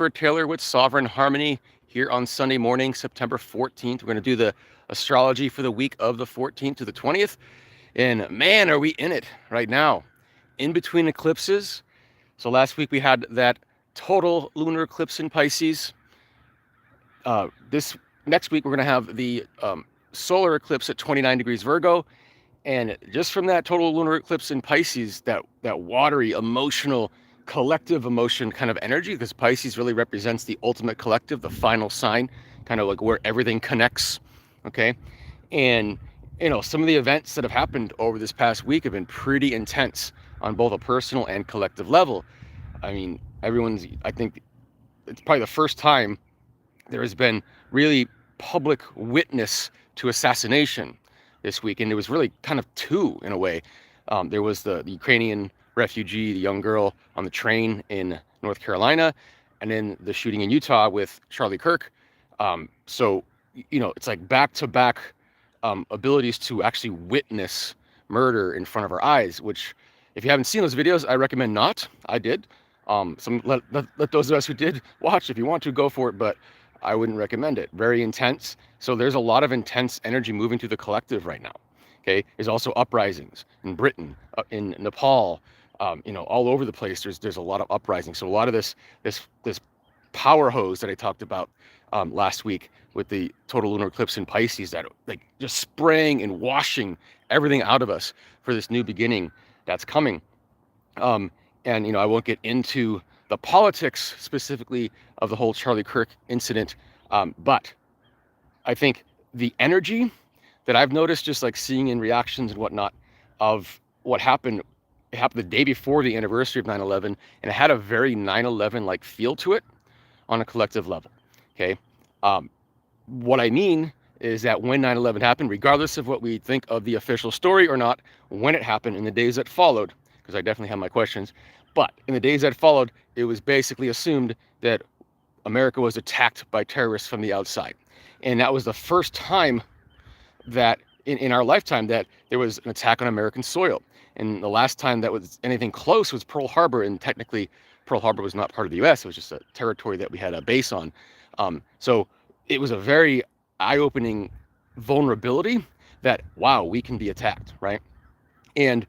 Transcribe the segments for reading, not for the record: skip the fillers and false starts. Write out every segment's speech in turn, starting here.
Taylor with Sovereign Harmony here on Sunday morning, September 14th. We're going to do the astrology for the week of the 14th to the 20th. And man, are we in it right now. In between eclipses. So last week we had that total lunar eclipse in Pisces. This next week we're going to have the solar eclipse at 29 degrees Virgo. And just from that total lunar eclipse in Pisces, that watery, emotional, collective emotion kind of energy, because Pisces really represents the ultimate collective, the final sign, kind of like where everything connects, okay? And, some of the events that have happened over this past week have been pretty intense on both a personal and collective level. I mean, I think it's probably the first time there has been really public witness to assassination this week, and it was really kind of two in a way. There was the Ukrainian refugee, the young girl on the train in North Carolina, and then the shooting in Utah with Charlie Kirk. So it's like back-to-back abilities to actually witness murder in front of our eyes, which if you haven't seen those videos, I recommend not. I did. Let those of us who did watch, if you want to, go for it, but I wouldn't recommend it. Very intense. So there's a lot of intense energy moving through the collective right now. Okay, there's also uprisings in Britain, in Nepal, all over the place. There's a lot of uprisings. So a lot of this power hose that I talked about last week with the total lunar eclipse in Pisces, that like just spraying and washing everything out of us for this new beginning that's coming. And I won't get into the politics specifically of the whole Charlie Kirk incident, but I think the energy that I've noticed, just like seeing in reactions and whatnot, of what happened, it happened the day before the anniversary of 9/11, and it had a very 9/11 like feel to it on a collective level. Okay, what I mean is that when 9/11 happened, regardless of what we think of the official story or not, when it happened in the days that followed, because I definitely have my questions, but in the days that followed, it was basically assumed that America was attacked by terrorists from the outside. And that was the first time that in our lifetime that there was an attack on American soil. And the last time that was anything close was Pearl Harbor, and technically Pearl Harbor was not part of the US, it was just a territory that we had a base on. So it was a very eye-opening vulnerability that, wow, we can be attacked, right? And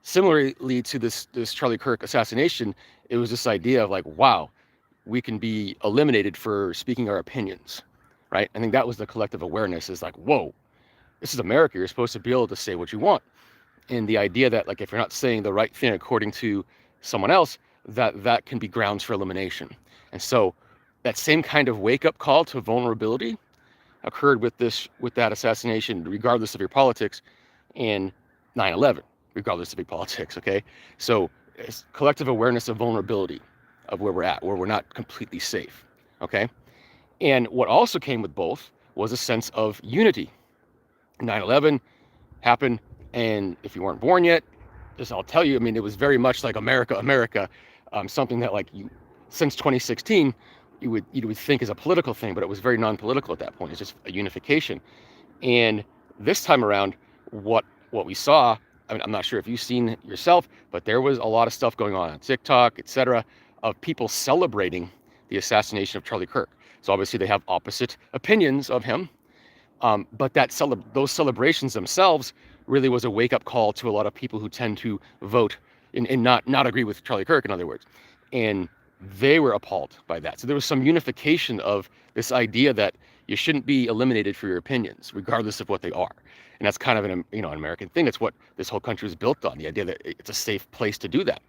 similarly to this Charlie Kirk assassination, it was this idea of like, wow, we can be eliminated for speaking our opinions, right? I think that was the collective awareness, is like, whoa, this is America. You're supposed to be able to say what you want. And the idea that like if you're not saying the right thing according to someone else, that can be grounds for elimination. And so that same kind of wake-up call to vulnerability occurred with that assassination, regardless of your politics, and 9/11, regardless of your politics. Okay, so it's collective awareness of vulnerability, of where we're at, where we're not completely safe. Okay, and what also came with both was a sense of unity. 9/11 happened, and if you weren't born yet, I'll tell you, I mean, it was very much like America, America, something that like since 2016, you would think is a political thing, but it was very non-political at that point. It's just a unification. And this time around, what we saw, I mean, I'm not sure if you've seen it yourself, but there was a lot of stuff going on TikTok, etc., of people celebrating the assassination of Charlie Kirk. So obviously they have opposite opinions of him, but those celebrations themselves really was a wake-up call to a lot of people who tend to vote and not agree with Charlie Kirk, in other words. And they were appalled by that. So there was some unification of this idea that you shouldn't be eliminated for your opinions, regardless of what they are. And that's kind of an American thing. That's what this whole country is built on, the idea that it's a safe place to do that.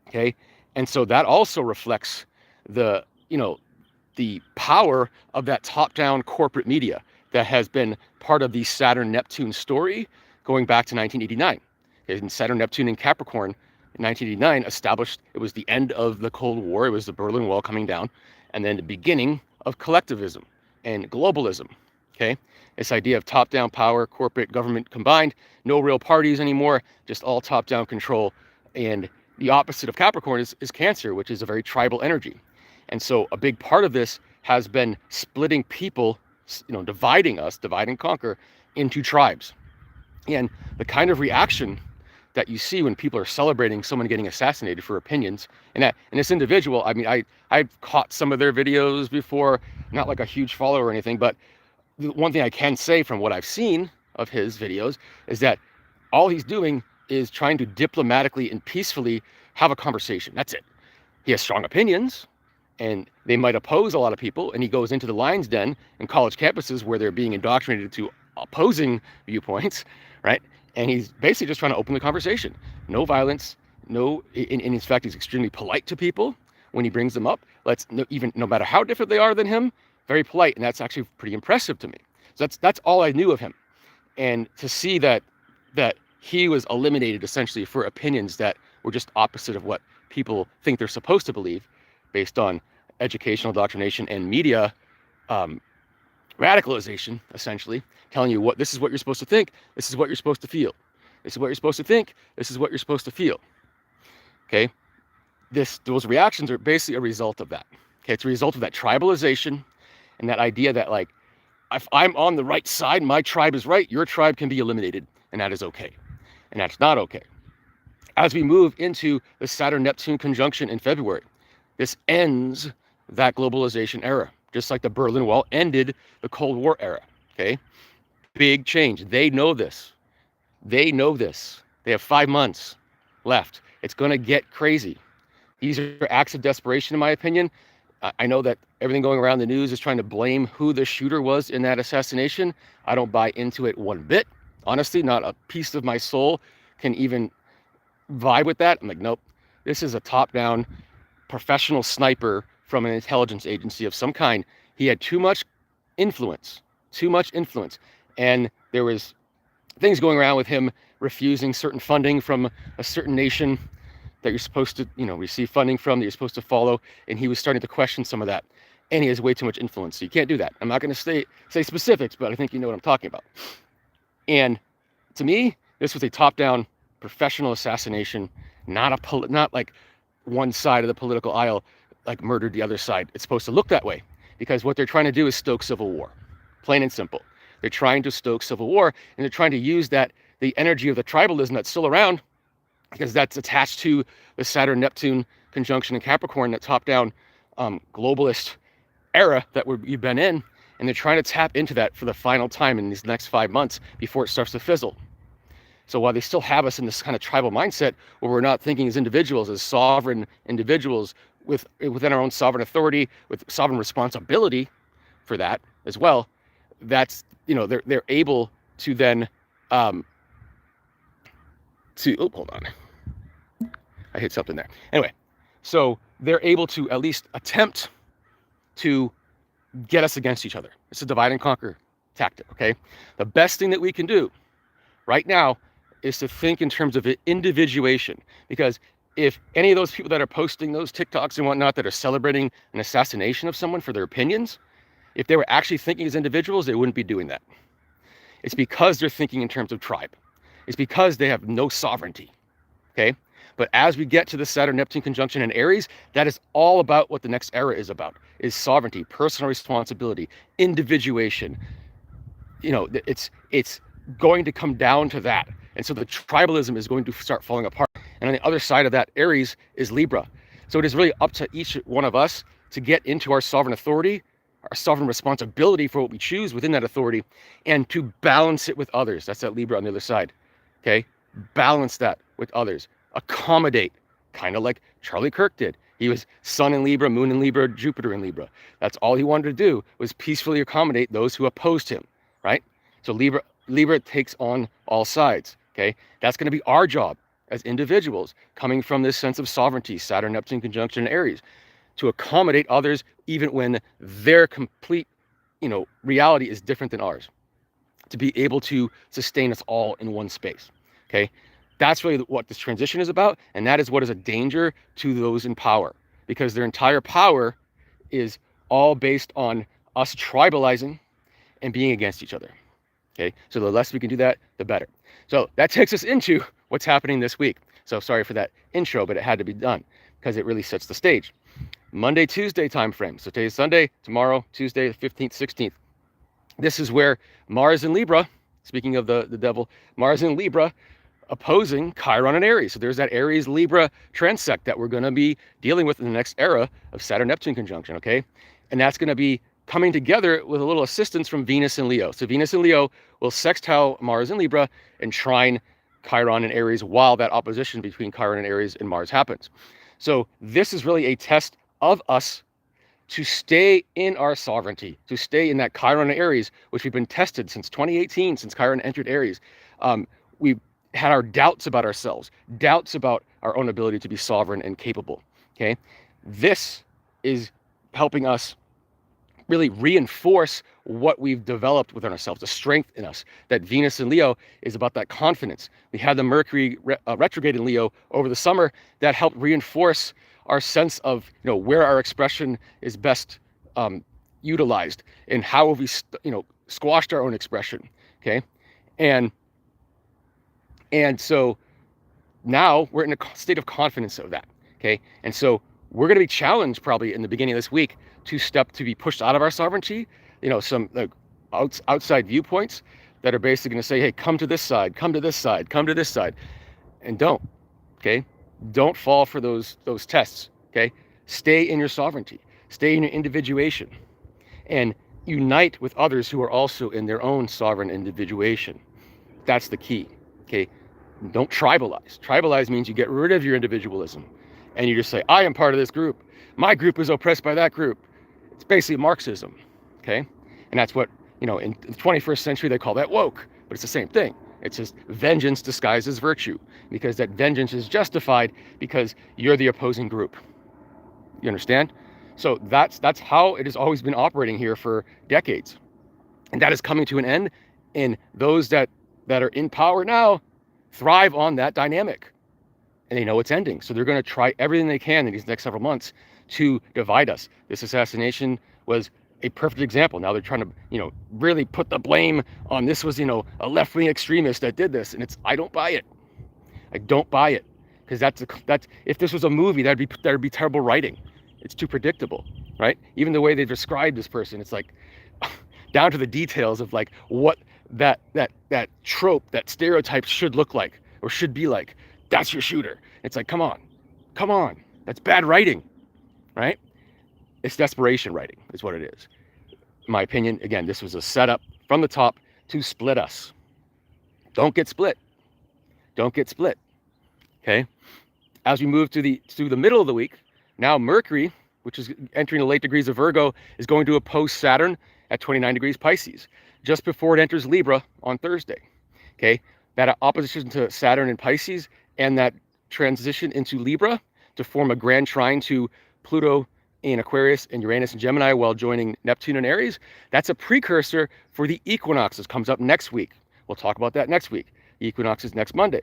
Okay? And so that also reflects the power of that top-down corporate media that has been part of the Saturn-Neptune story going back to 1989. And Saturn-Neptune in Capricorn in 1989 established, it was the end of the Cold War, it was the Berlin Wall coming down, and then the beginning of collectivism and globalism. Okay, this idea of top-down power, corporate, government combined, no real parties anymore, just all top-down control. And the opposite of Capricorn is Cancer, which is a very tribal energy. And so a big part of this has been splitting people, divide and conquer into tribes. And the kind of reaction that you see when people are celebrating someone getting assassinated for opinions. And this individual, I mean, I've caught some of their videos before, not like a huge follower or anything, but the one thing I can say from what I've seen of his videos is that all he's doing is trying to diplomatically and peacefully have a conversation. That's it. He has strong opinions, and they might oppose a lot of people, and he goes into the lion's den in college campuses where they're being indoctrinated to opposing viewpoints, right? And he's basically just trying to open the conversation. No violence, no, in fact, he's extremely polite to people when he brings them up. No matter how different they are than him, very polite, and that's actually pretty impressive to me. So that's all I knew of him. And to see that he was eliminated essentially for opinions that were just opposite of what people think they're supposed to believe based on educational indoctrination and media radicalization, essentially, telling you this is what you're supposed to think, this is what you're supposed to feel. This is what you're supposed to think, this is what you're supposed to feel. Okay? Those reactions are basically a result of that. Okay, it's a result of that tribalization and that idea that, like, if I'm on the right side, my tribe is right, your tribe can be eliminated, and that is okay. And that's not okay. As we move into the Saturn-Neptune conjunction in February, this ends that globalization era, just like the Berlin Wall ended the Cold War era, okay? Big change. They know this. They know this. They have 5 months left. It's going to get crazy. These are acts of desperation, in my opinion. I know that everything going around the news is trying to blame who the shooter was in that assassination. I don't buy into it one bit. Honestly, not a piece of my soul can even vibe with that. I'm like, nope. This is a top-down professional sniper from an intelligence agency of some kind. He had too much influence. And there was things going around with him refusing certain funding from a certain nation that you're supposed to, receive funding from, that you're supposed to follow, and he was starting to question some of that. And he has way too much influence, so you can't do that. I'm not going to say specifics, but I think you know what I'm talking about. And to me, this was a top-down professional assassination, not like one side of the political aisle like murdered the other side. It's supposed to look that way because what they're trying to do is stoke civil war, plain and simple. They're trying to stoke civil war, and they're trying to use the energy of the tribalism that's still around, because that's attached to the Saturn-Neptune conjunction in Capricorn, that top-down globalist era that we've been in, and they're trying to tap into that for the final time in these next 5 months before it starts to fizzle. So while they still have us in this kind of tribal mindset where we're not thinking as individuals, as sovereign individuals within our own sovereign authority, with sovereign responsibility for that as well, that's, they're able to then hold on. I hit something there. Anyway, so they're able to at least attempt to get us against each other. It's a divide and conquer tactic, okay? The best thing that we can do right now is to think in terms of individuation, because if any of those people that are posting those TikToks and whatnot that are celebrating an assassination of someone for their opinions, if they were actually thinking as individuals, they wouldn't be doing that. It's because they're thinking in terms of tribe. It's because they have no sovereignty, okay? But as we get to the Saturn-Neptune conjunction in Aries, that is all about what the next era is about, is sovereignty, personal responsibility, individuation. It's going to come down to that. And so the tribalism is going to start falling apart. And on the other side of that Aries is Libra. So it is really up to each one of us to get into our sovereign authority, our sovereign responsibility for what we choose within that authority, and to balance it with others. That's that Libra on the other side. Okay? Balance that with others. Accommodate, kind of like Charlie Kirk did. He was Sun in Libra, Moon in Libra, Jupiter in Libra. That's all he wanted to do, was peacefully accommodate those who opposed him, right? So Libra takes on all sides, okay? That's going to be our job as individuals, coming from this sense of sovereignty, Saturn-Neptune conjunction in Aries, to accommodate others even when their complete, reality is different than ours, to be able to sustain us all in one space, okay? That's really what this transition is about, and that is what is a danger to those in power, because their entire power is all based on us tribalizing and being against each other, okay? So the less we can do that, the better. So that takes us into what's happening this week. So sorry for that intro, but it had to be done because it really sets the stage. Monday, Tuesday time frame. So today's Sunday, tomorrow, Tuesday, the 15th, 16th. This is where Mars in Libra, speaking of the devil, Mars in Libra opposing Chiron and Aries. So there's that Aries-Libra transect that we're going to be dealing with in the next era of Saturn-Neptune conjunction, okay? And that's going to be coming together with a little assistance from Venus and Leo. So Venus and Leo will sextile Mars and Libra and trine Chiron and Aries while that opposition between Chiron and Aries and Mars happens. So this is really a test of us to stay in our sovereignty, to stay in that Chiron and Aries, which we've been tested since 2018, since Chiron entered Aries. We've had our doubts about ourselves, doubts about our own ability to be sovereign and capable, okay? This is helping us really reinforce what we've developed within ourselves, the strength in us. That Venus in Leo is about that confidence. We had the Mercury retrograde in Leo over the summer that helped reinforce our sense of, where our expression is best utilized and how have we, squashed our own expression, okay? And so now we're in a state of confidence of that, okay? And so we're going to be challenged probably in the beginning of this week to be pushed out of our sovereignty, some outside viewpoints that are basically going to say, hey, come to this side, come to this side, come to this side, and don't, okay? Don't fall for those tests, okay? Stay in your sovereignty, stay in your individuation, and unite with others who are also in their own sovereign individuation. That's the key, okay? Don't tribalize. Tribalize means you get rid of your individualism, and you just say, I am part of this group. My group is oppressed by that group. It's basically Marxism, okay? And that's what, in the 21st century, they call that woke, but it's the same thing. It's just vengeance disguised as virtue, because that vengeance is justified because you're the opposing group. You understand? So that's how it has always been operating here for decades. And that is coming to an end, and those that are in power now thrive on that dynamic. And they know it's ending. So they're going to try everything they can in these next several months to divide us. This assassination was a perfect example. Now they're trying to, really put the blame on this was, a left-wing extremist that did this. And I don't buy it. I don't buy it. Because that's if this was a movie, that'd be terrible writing. It's too predictable, right? Even the way they describe this person, it's like down to the details of like what that trope, that stereotype should look like or should be like. That's your shooter. It's like, come on. That's bad writing, right? It's desperation writing is what it is. In my opinion, again, this was a setup from the top to split us. Don't get split. Okay? As we move to the middle of the week, now Mercury, which is entering the late degrees of Virgo, is going to oppose Saturn at 29 degrees Pisces, just before it enters Libra on Thursday. Okay? That opposition to Saturn in Pisces and that transition into Libra to form a grand trine to Pluto in Aquarius and Uranus and Gemini while joining Neptune and Aries, that's a precursor for the equinoxes. Comes up next week. We'll talk about that next week. The equinox is next Monday.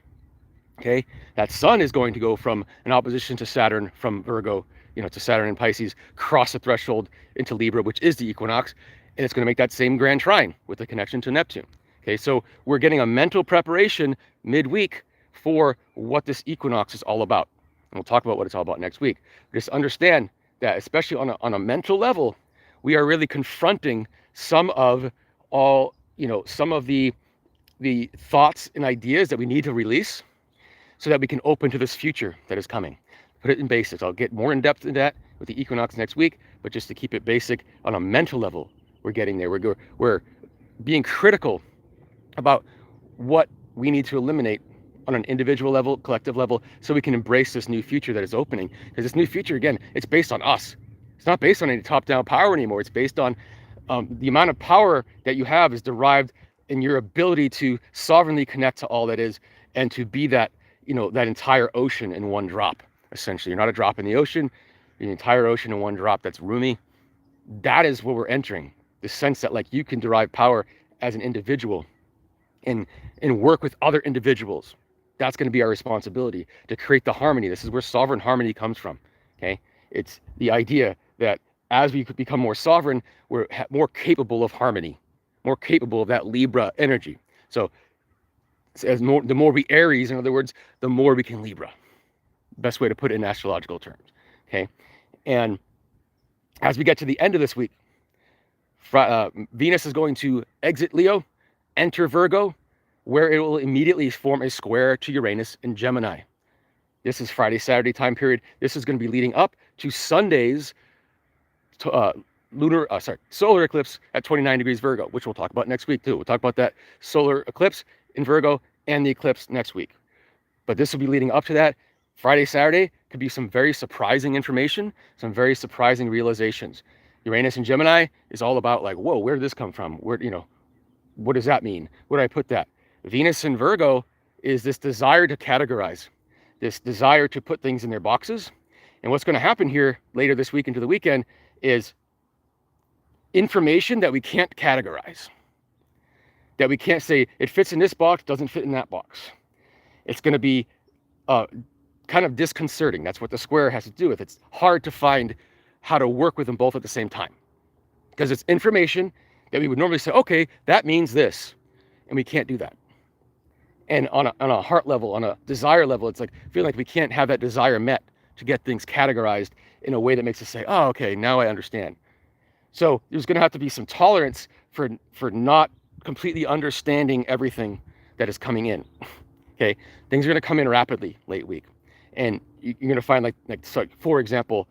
Okay, that sun is going to go from an opposition to Saturn from Virgo, to Saturn in Pisces, cross the threshold into Libra, which is the equinox, and it's going to make that same grand trine with the connection to Neptune. Okay, so we're getting a mental preparation midweek for what this equinox is all about. And we'll talk about what it's all about next week. Just understand that, especially on a mental level, we are really confronting some of the thoughts and ideas that we need to release so that we can open to this future that is coming. Put it in basics. I'll get more in depth in that with the equinox next week, but just to keep it basic, on a mental level, we're getting there. We're being critical about what we need to eliminate on an individual level, collective level, so we can embrace this new future that is opening. Because this new future, again, it's based on us. It's not based on any top-down power anymore. It's based on the amount of power that you have is derived in your ability to sovereignly connect to all that is and to be that, that entire ocean in one drop, essentially. You're not a drop in the ocean, the entire ocean in one drop. That's roomy. That is what we're entering. The sense that like you can derive power as an individual and work with other individuals. That's going to be our responsibility to create the harmony. This is where sovereign harmony comes from. Okay, it's the idea that as we become more sovereign, we're more capable of harmony, more capable of that Libra energy. So the more we Aries, in other words, the more we can Libra. Best way to put it in astrological terms. Okay, and as we get to the end of this week, Venus is going to exit Leo, enter Virgo, where it will immediately form a square to Uranus in Gemini. This is Friday, Saturday time period. This is going to be leading up to Sunday's solar eclipse at 29 degrees Virgo, which we'll talk about next week too. We'll talk about that solar eclipse in Virgo and the eclipse next week. But this will be leading up to that. Friday, Saturday could be some very surprising information, some very surprising realizations. Uranus in Gemini is all about like, whoa, where did this come from? Where, what does that mean? Where did I put that? Venus in Virgo is this desire to categorize, this desire to put things in their boxes. And what's going to happen here later this week into the weekend is information that we can't categorize, that we can't say it fits in this box, doesn't fit in that box. It's going to be kind of disconcerting. That's what the square has to do with. It's hard to find how to work with them both at the same time, because it's information that we would normally say, okay, that means this, and we can't do that. And on a heart level, on a desire level, it's like feeling like we can't have that desire met to get things categorized in a way that makes us say, oh, okay, now I understand. So there's going to have to be some tolerance for not completely understanding everything that is coming in. Okay, things are going to come in rapidly late week, and you're going to find like so for example,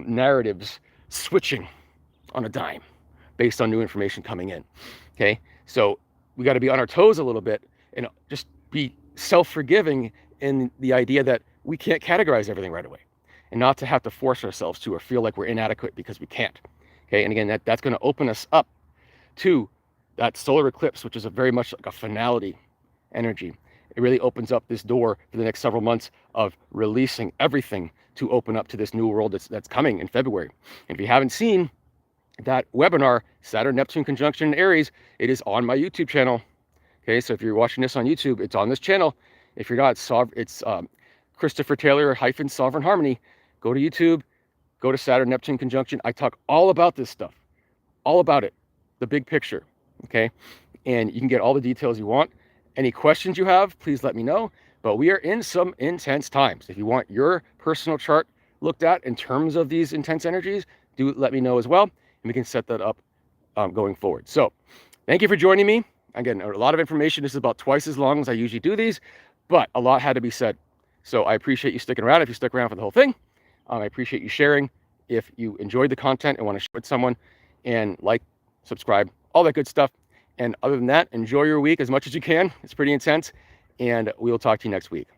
narratives switching on a dime based on new information coming in. Okay, so we got to be on our toes a little bit and just be self-forgiving in the idea that we can't categorize everything right away, and not to have to force ourselves to or feel like we're inadequate because we can't. Okay, and again, that's going to open us up to that solar eclipse, which is a very much like a finality energy. It really opens up this door for the next several months of releasing everything to open up to this new world that's coming in February. And if you haven't seen that webinar, Saturn-Neptune conjunction in Aries, it is on my YouTube channel. Okay, so if you're watching this on YouTube, it's on this channel. If you're not, it's Christopher Taylor - Sovereign Harmony. Go to YouTube, go to Saturn-Neptune conjunction. I talk all about this stuff, all about it, the big picture, okay? And you can get all the details you want. Any questions you have, please let me know. But we are in some intense times. If you want your personal chart looked at in terms of these intense energies, do let me know as well, and we can set that up going forward. So thank you for joining me. Again, a lot of information. This is about twice as long as I usually do these, but a lot had to be said. So I appreciate you sticking around if you stuck around for the whole thing. I appreciate you sharing if you enjoyed the content and want to share it with someone, and like, subscribe, all that good stuff. And other than that, enjoy your week as much as you can. It's pretty intense, and we'll talk to you next week.